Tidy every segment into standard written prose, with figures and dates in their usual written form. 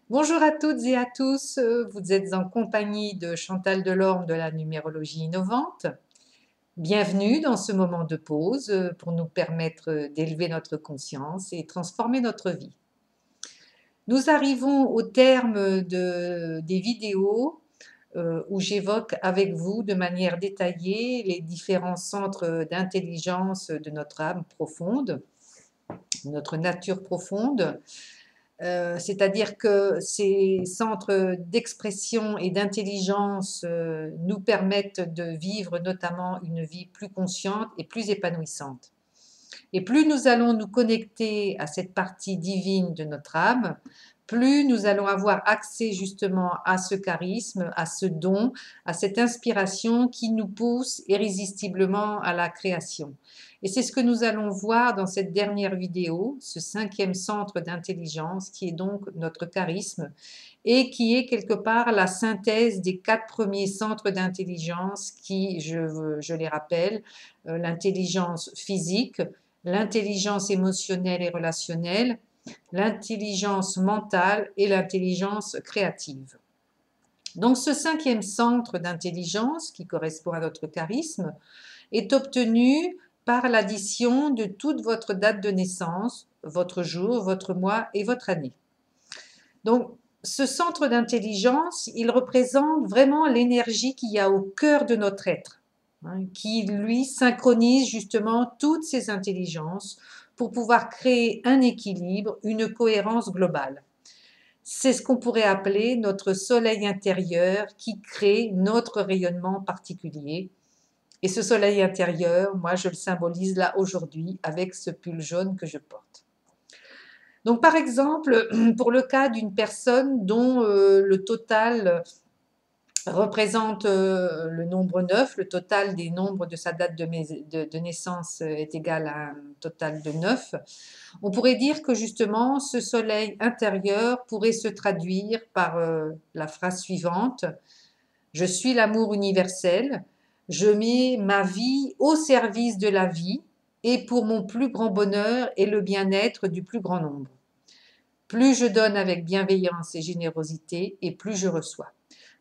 Bonjour à toutes et à tous, vous êtes en compagnie de Chantal Delorme de la numérologie innovante. Bienvenue dans ce moment de pause pour nous permettre d'élever notre conscience et transformer notre vie. Nous arrivons au terme des vidéos où j'évoque avec vous de manière détaillée les différents centres d'intelligence de notre âme profonde, notre nature profonde. C'est-à-dire que ces centres d'expression et d'intelligence nous permettent de vivre notamment une vie plus consciente et plus épanouissante. Et plus nous allons nous connecter à cette partie divine de notre âme, plus nous allons avoir accès justement à ce charisme, à ce don, à cette inspiration qui nous pousse irrésistiblement à la création. Et c'est ce que nous allons voir dans cette dernière vidéo, ce 5e centre d'intelligence qui est donc notre charisme et qui est quelque part la synthèse des 4 premiers centres d'intelligence qui, je les rappelle, l'intelligence physique, l'intelligence émotionnelle et relationnelle, l'intelligence mentale et l'intelligence créative. Donc ce 5e centre d'intelligence qui correspond à notre charisme est obtenu par l'addition de toute votre date de naissance, votre jour, votre mois et votre année. Donc ce centre d'intelligence, il représente vraiment l'énergie qu'il y a au cœur de notre être, qui lui synchronise justement toutes ces intelligences pour pouvoir créer un équilibre, une cohérence globale. C'est ce qu'on pourrait appeler notre soleil intérieur qui crée notre rayonnement particulier. Et ce soleil intérieur, moi je le symbolise là aujourd'hui avec ce pull jaune que je porte. Donc par exemple, pour le cas d'une personne dont le total représente le nombre 9, le total des nombres de sa date de naissance est égal à un total de 9. On pourrait dire que justement ce soleil intérieur pourrait se traduire par la phrase suivante: je suis l'amour universel, je mets ma vie au service de la vie et pour mon plus grand bonheur et le bien-être du plus grand nombre. Plus je donne avec bienveillance et générosité et plus je reçois.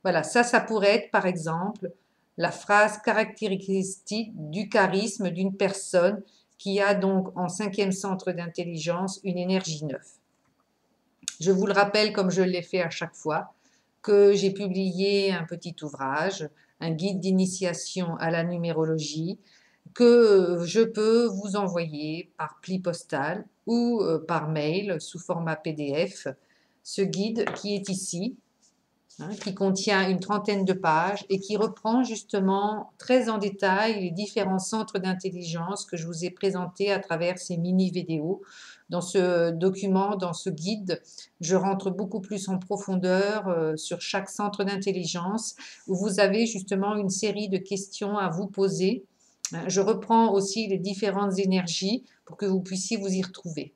Voilà, ça pourrait être par exemple la phrase caractéristique du charisme d'une personne qui a donc en 5e centre d'intelligence une énergie 9. Je vous le rappelle, comme je l'ai fait à chaque fois, que j'ai publié un petit ouvrage, un guide d'initiation à la numérologie, que je peux vous envoyer par pli postal ou par mail sous format PDF. Ce guide qui est ici, qui contient une trentaine de pages et qui reprend justement très en détail les différents centres d'intelligence que je vous ai présentés à travers ces mini-vidéos. Dans ce document, dans ce guide, je rentre beaucoup plus en profondeur sur chaque centre d'intelligence où vous avez justement une série de questions à vous poser. Je reprends aussi les différentes énergies pour que vous puissiez vous y retrouver.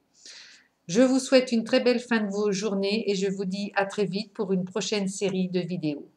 Je vous souhaite une très belle fin de vos journées et je vous dis à très vite pour une prochaine série de vidéos.